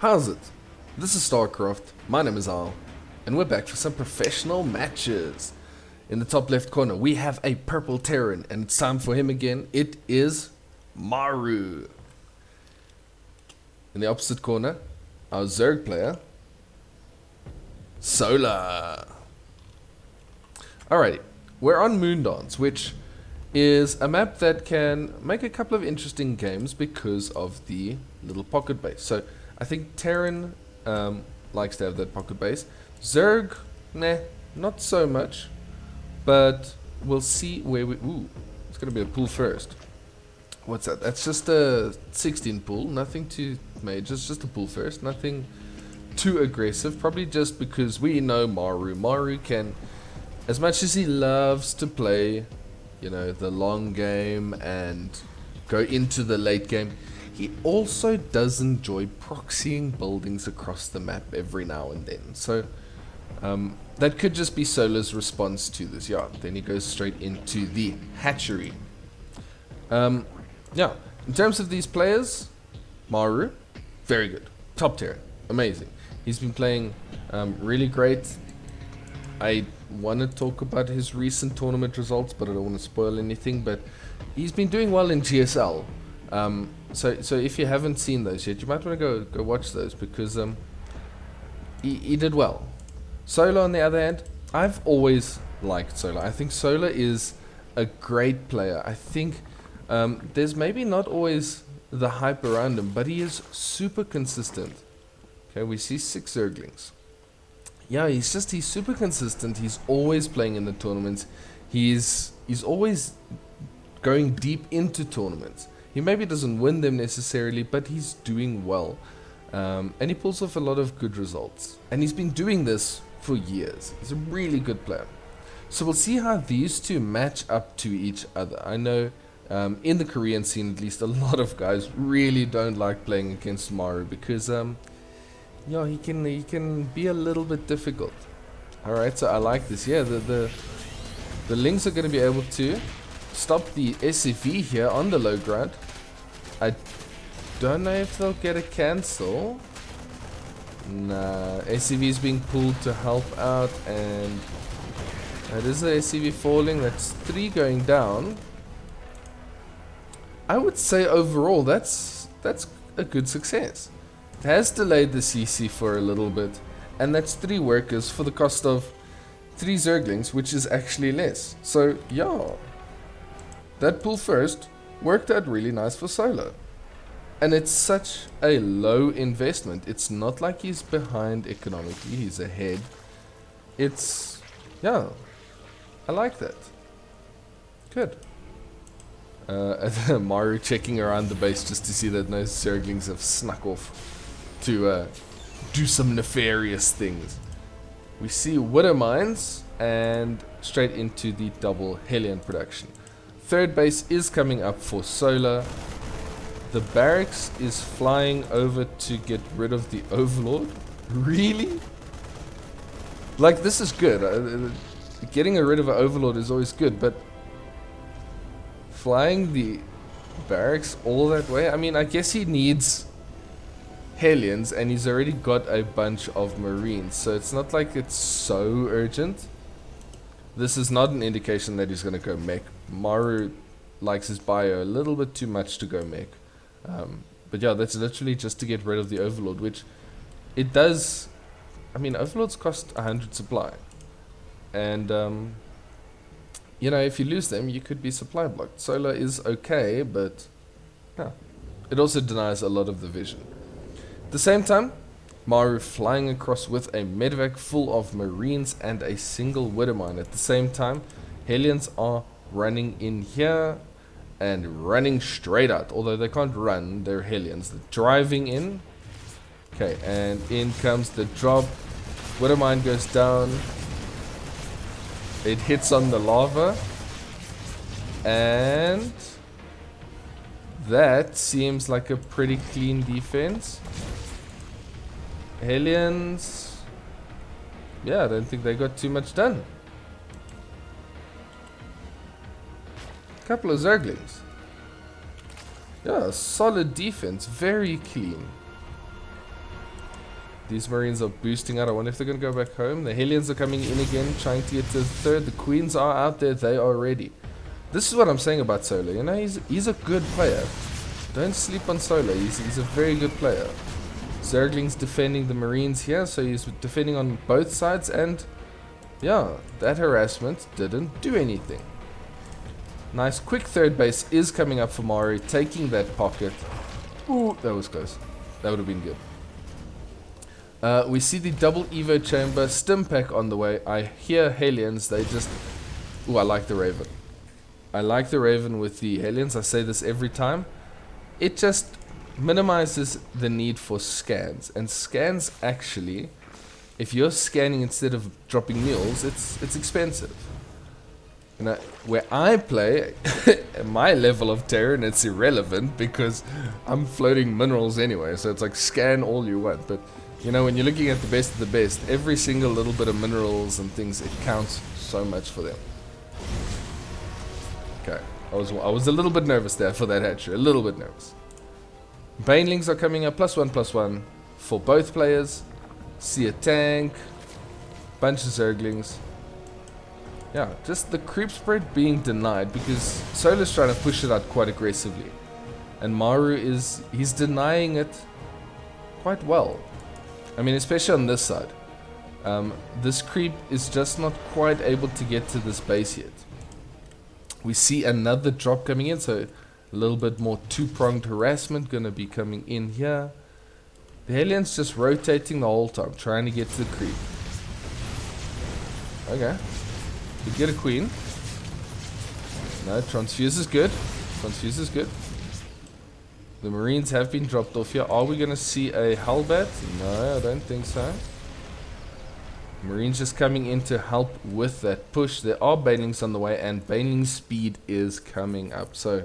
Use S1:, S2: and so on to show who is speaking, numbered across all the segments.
S1: How's it? This is StarCraft, my name is Al, and we're back for some professional matches. In the top left corner, we have a purple Terran, and it's time for him again. It is Maru. In the opposite corner, our Zerg player, Solar. Alrighty, we're on Moondance, which is a map that can make a couple of interesting games because of the little pocket base. So I think Terran likes to have that pocket base. Zerg, nah, not so much. But we'll see where we... Ooh, it's going to be a pool first. What's that? That's just a 16 pool. Nothing too major. It's just a pool first. Nothing too aggressive. Probably just because we know Maru. Maru can... As much as he loves to play, you know, the long game and go into the late game, he also does enjoy proxying buildings across the map every now and then. So... that could just be Solar's response to this. Yeah, then he goes straight into the hatchery. Yeah, in terms of these players, Maru, very good. Top tier, amazing. He's been playing really great. I want to talk about his recent tournament results, but I don't want to spoil anything. But he's been doing well in GSL. So if you haven't seen those yet, you might want to go watch those because he did well. Solar, on the other hand, I've always liked Solar. I think Solar is a great player. I think there's maybe not always the hype around him, but he is super consistent. Okay, we see 6 Zerglings. Yeah, he's super consistent. He's always playing in the tournaments. He's always going deep into tournaments. He maybe doesn't win them necessarily, but he's doing well. And he pulls off a lot of good results. And he's been doing this for years. He's a really good player. So we'll see how these two match up to each other. I know in the Korean scene at least, a lot of guys really don't like playing against Maru because yeah, he can be a little bit difficult. Alright, so I like this. Yeah, the Lings are going to be able to stop the SCV here on the low ground. I don't know if they'll get a cancel. Nah, SCV is being pulled to help out, and that is the SCV falling. That's 3 going down. I would say overall that's a good success. It has delayed the CC for a little bit, and that's 3 workers for the cost of 3 Zerglings, which is actually less. So yeah, that pull first worked out really nice for Solar. And it's such a low investment. It's not like he's behind economically. He's ahead. It's... yeah. I like that. Good. Maru checking around the base just to see that no Zerglings have snuck off to do some nefarious things. We see Widow Mines and straight into the double Hellion production. Third base is coming up for Solar. The barracks is flying over to get rid of the Overlord. Really? Like, this is good. Getting rid of an Overlord is always good, but flying the barracks all that way? I mean, I guess he needs Hellions, and he's already got a bunch of Marines, so it's not like it's so urgent. This is not an indication that he's going to go mech. Maru likes his bio a little bit too much to go mech. But yeah, that's literally just to get rid of the Overlord, which it does. I mean, Overlords cost 100 supply, and you know, if you lose them, you could be supply blocked. Solar is okay, but yeah, it also denies a lot of the vision. At the same time, Maru flying across with a medevac full of Marines and a single Widow Mine. At the same time, Hellions are running in here and running straight out. Although they can't run, they're Hellions. They're driving in. Okay, and in comes the drop. Widow Mine goes down. It hits on the lava. And that seems like a pretty clean defense. Hellions. Yeah, I don't think they got too much done. Couple of Zerglings. Yeah, solid defense, very clean. These Marines are boosting out. I wonder if they're going to go back home. The Hellions are coming in again, trying to get to the third. The Queens are out there. They are ready. This is what I'm saying about Solar. You know, he's a good player. Don't sleep on Solar. He's a very good player. Zergling's defending the Marines here, so he's defending on both sides. And, yeah, that harassment didn't do anything. Nice. Quick third base is coming up for Maru, taking that pocket. Ooh, that was close. That would have been good. We see the double Evo chamber, stim pack on the way. I hear Hellions, they just... Ooh, I like the Raven. I like the Raven with the Hellions, I say this every time. It just minimizes the need for scans. And scans actually, if you're scanning instead of dropping mules, it's expensive. You know, where I play, at my level of Terran, it's irrelevant because I'm floating minerals anyway. So it's like scan all you want. But you know, when you're looking at the best of the best, every single little bit of minerals and things, it counts so much for them. Okay, I was a little bit nervous there for that hatchery, a little bit nervous. Banelings are coming up, +1/+1 for both players. See a tank, bunch of Zerglings. Yeah, just the creep spread being denied because Solar's trying to push it out quite aggressively. And Maru he's denying it quite well. I mean, especially on this side. This creep is just not quite able to get to this base yet. We see another drop coming in, so a little bit more two-pronged harassment going to be coming in here. The Hellions just rotating the whole time, trying to get to the creep. Okay. We get a queen. No, transfuse is good. Transfuse is good. The Marines have been dropped off here. Are we going to see a Hellbat? No, I don't think so. Marines just coming in to help with that push. There are Banelings on the way, and Baneling speed is coming up. So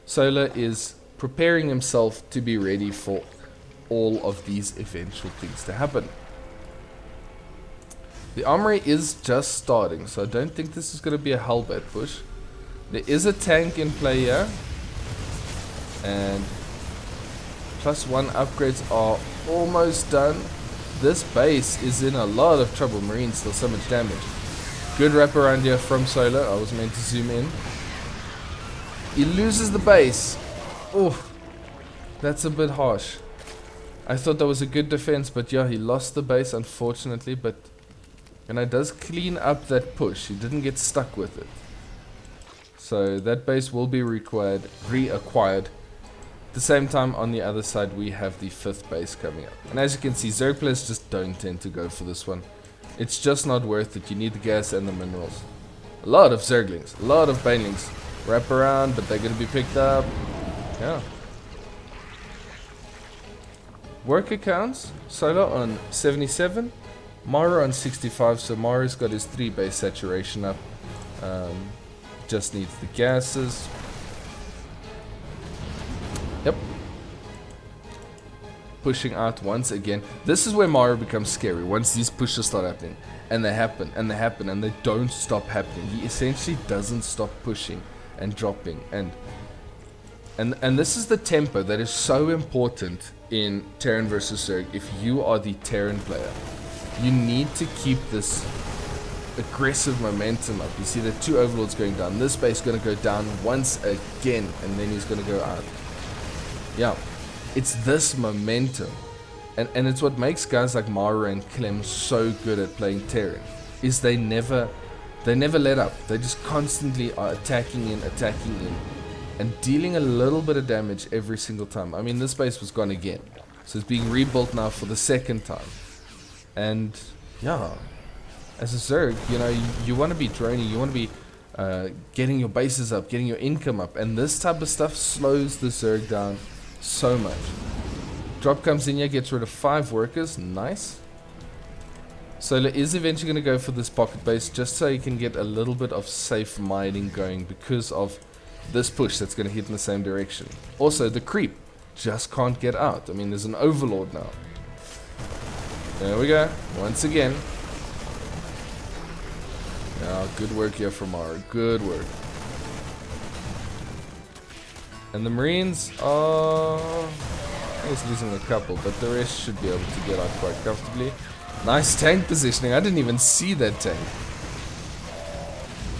S1: Solar is preparing himself to be ready for all of these eventual things to happen. The armory is just starting, so I don't think this is going to be a Hellbat push. There is a tank in play here, and +1 upgrades are almost done. This base is in a lot of trouble. Marines still so much damage. Good wraparound here from Solar. I was meant to zoom in. He loses the base. Oh, that's a bit harsh. I thought that was a good defense, but yeah, he lost the base unfortunately. But and it does clean up that push. He didn't get stuck with it. So that base will be reacquired. At the same time, on the other side, we have the 5th base coming up. And as you can see, Zerg players just don't tend to go for this one. It's just not worth it. You need the gas and the minerals. A lot of Zerglings, a lot of Banelings. Wrap around, but they're going to be picked up. Yeah. Worker counts, Solar on 77, Maru on 65, so Maru's got his 3 base saturation up. Just needs the gases. Yep. Pushing out once again. This is where Maru becomes scary. Once these pushes start happening. And they happen, and they happen, and they don't stop happening. He essentially doesn't stop pushing and dropping. And this is the tempo that is so important in Terran versus Zerg. If you are the Terran player, you need to keep this aggressive momentum up. You see the 2 overlords going down. This base is going to go down once again, and then he's going to go out. Yeah, it's this momentum, and it's what makes guys like Maru and Clem so good at playing Terran, is they never let up. They just constantly are attacking in, and dealing a little bit of damage every single time. I mean, this base was gone again, so it's being rebuilt now for the 2nd time. And yeah, as a Zerg, you know, you want to be draining, you want to be getting your bases up, getting your income up, and this type of stuff slows the Zerg down so much. Drop comes in here, gets rid of 5 workers. Nice. Solar is eventually going to go for this pocket base just so he can get a little bit of safe mining going because of this push that's going to hit in the same direction. Also, the creep just can't get out. I mean, there's an overlord now. There we go. Once again. Yeah, good work here from Maru. Good work. And the Marines are He's losing a couple, but the rest should be able to get out quite comfortably. Nice tank positioning. I didn't even see that tank.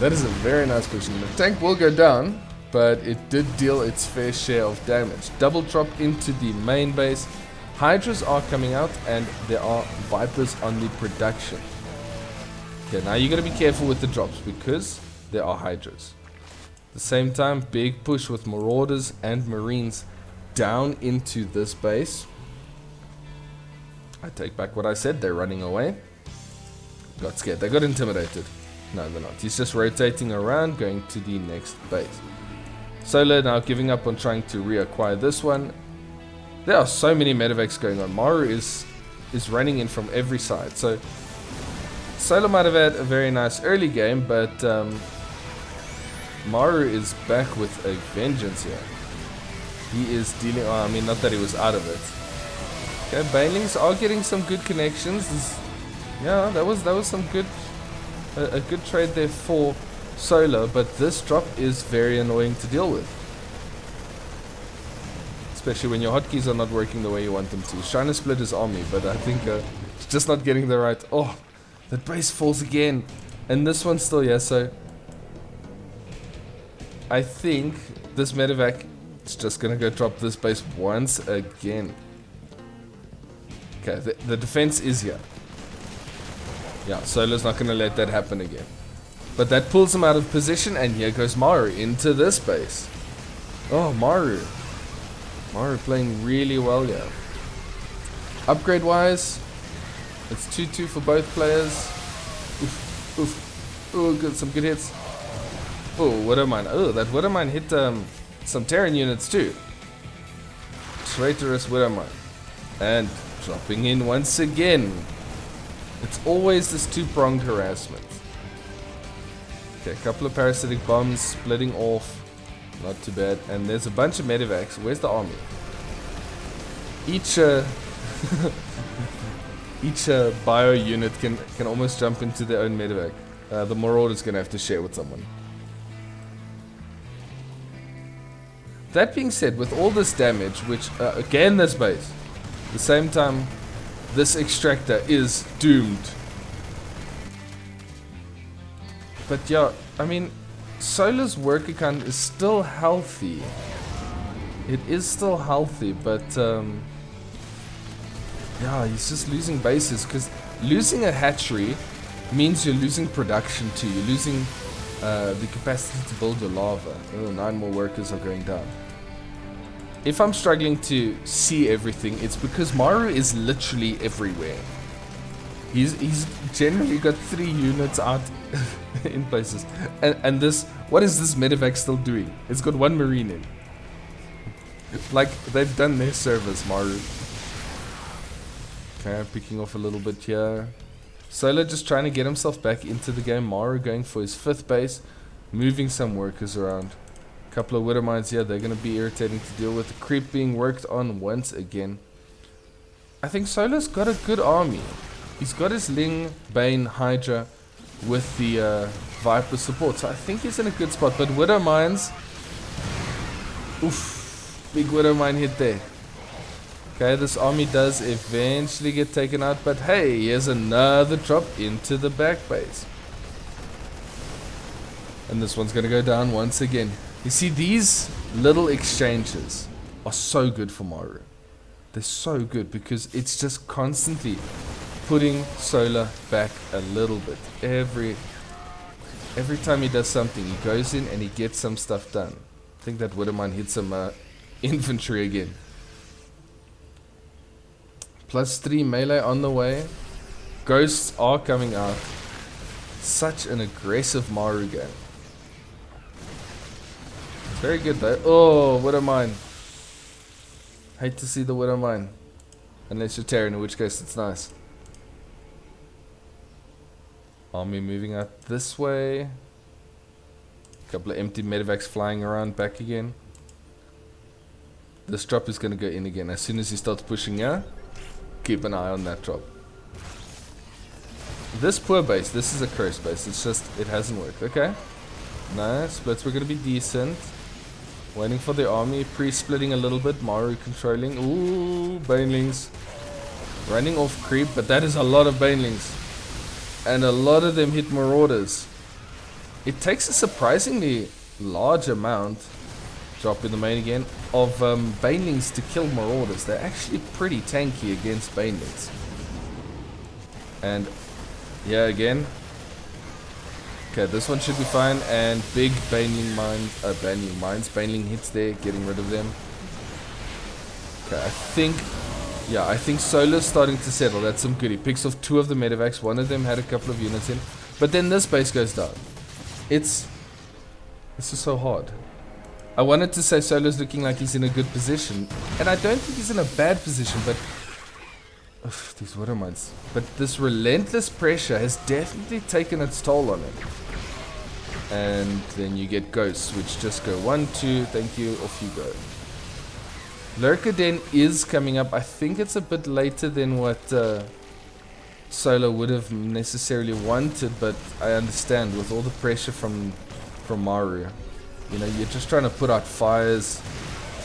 S1: That is a very nice position. The tank will go down, but it did deal its fair share of damage. Double drop into the main base. Hydras are coming out, and there are Vipers on the production. Okay, now you got to be careful with the drops because there are Hydras. At the same time, big push with Marauders and Marines down into this base. I take back what I said, they're running away. Got scared, they got intimidated. No, they're not. He's just rotating around, going to the next base. Solar now giving up on trying to reacquire this one. There are so many medevacs going on. Maru is running in from every side. So Solar might have had a very nice early game, but Maru is back with a vengeance here. He is dealing. I mean, not that he was out of it. Okay, Banelings are getting some good connections. Yeah, that was some good. A good trade there for Solar, but this drop is very annoying to deal with. Especially when your hotkeys are not working the way you want them to. Trying to split his army, but I think it's just not getting the right... Oh, that base falls again. And this one's still, yeah, so... I think this medevac is just going to go drop this base once again. Okay, the defense is here. Yeah, Solar's not going to let that happen again. But that pulls him out of position, and here goes Maru into this base. Oh, Maru. Maru playing really well here. Upgrade-wise, it's 2-2 for both players. Oof, oof. Oh, good, some good hits. Oh, Widow Mine. Oh, that Widow Mine hit some Terran units too. Traitorous Widow Mine. And dropping in once again. It's always this two-pronged harassment. Okay, a couple of parasitic bombs splitting off. Not too bad. And there's a bunch of medevacs. Where's the army? Each bio unit can almost jump into their own medevac. The Marauder's gonna have to share with someone. That being said, with all this damage, which again this base, at the same time, this extractor is doomed. But yeah, I mean, Solar's work account is still healthy. It is still healthy, but yeah, he's just losing bases, because losing a hatchery means you're losing production too. You're losing the capacity to build your lava. Oh, 9 more workers are going down. If I'm struggling to see everything, it's because Maru is literally everywhere. He's generally got 3 units out in places. And this, what is this medevac still doing? It's got 1 marine in. Like, they've done their service, Maru. Okay, picking off a little bit here. Solar just trying to get himself back into the game. Maru going for his 5th base, moving some workers around. Couple of Widow Mines here, they're going to be irritating to deal with. The creep being worked on once again. I think Solar's got a good army. He's got his Ling, Bane, Hydra with the Viper support. So I think he's in a good spot. But Widow Mines... Oof. Big Widow Mine hit there. Okay, this army does eventually get taken out. But hey, here's another drop into the back base. And this one's going to go down once again. You see, these little exchanges are so good for Maru. They're so good because it's just constantly putting Solar back a little bit. Every time he does something, he goes in and he gets some stuff done. I think that Widowmine hit some infantry again. +3 melee on the way. Ghosts are coming out. Such an aggressive Maru game. Very good though. Oh, Widow Mine. Hate to see the Widow Mine. Unless you're Terran, in which case it's nice. Army moving out this way. Couple of empty medevacs flying around back again. This drop is going to go in again. As soon as he starts pushing here, keep an eye on that drop. This poor base, this is a cursed base. It's just, it hasn't worked. Okay. Nice. Splits were going to be decent. Waiting for the army, pre-splitting a little bit. Maru controlling. Ooh, banelings. Running off creep, but that is a lot of banelings. And a lot of them hit marauders. It takes a surprisingly large amount, drop in the main again, of banelings to kill marauders. They're actually pretty tanky against banelings. And yeah, again. Okay, this one should be fine. And big baneling baneling hits there, getting rid of them. Okay, I think Solar's starting to settle. That's some good. He picks off 2 of the medevacs. One of them had a couple of units in. But then this base goes down. This is so hard. I wanted to say Solar's looking like he's in a good position. And I don't think he's in a bad position, but... Ugh, these water mines. But this relentless pressure has definitely taken its toll on him. And then you get ghosts, which just go 1, 2, thank you, off you go. Lurker Den is coming up. I think it's a bit later than what Solar would have necessarily wanted, but I understand with all the pressure from Maru. You know, you're just trying to put out fires,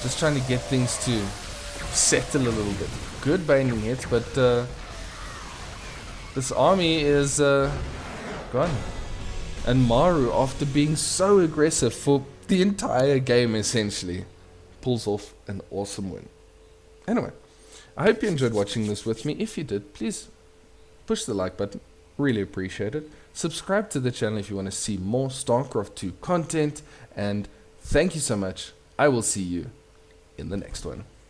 S1: just trying to get things to settle a little bit. Good baning hits, but this army is gone. And Maru, after being so aggressive for the entire game essentially, pulls off an awesome win. Anyway, I hope you enjoyed watching this with me. If you did, please push the like button. Really appreciate it. Subscribe to the channel if you want to see more StarCraft 2 content. And thank you so much. I will see you in the next one.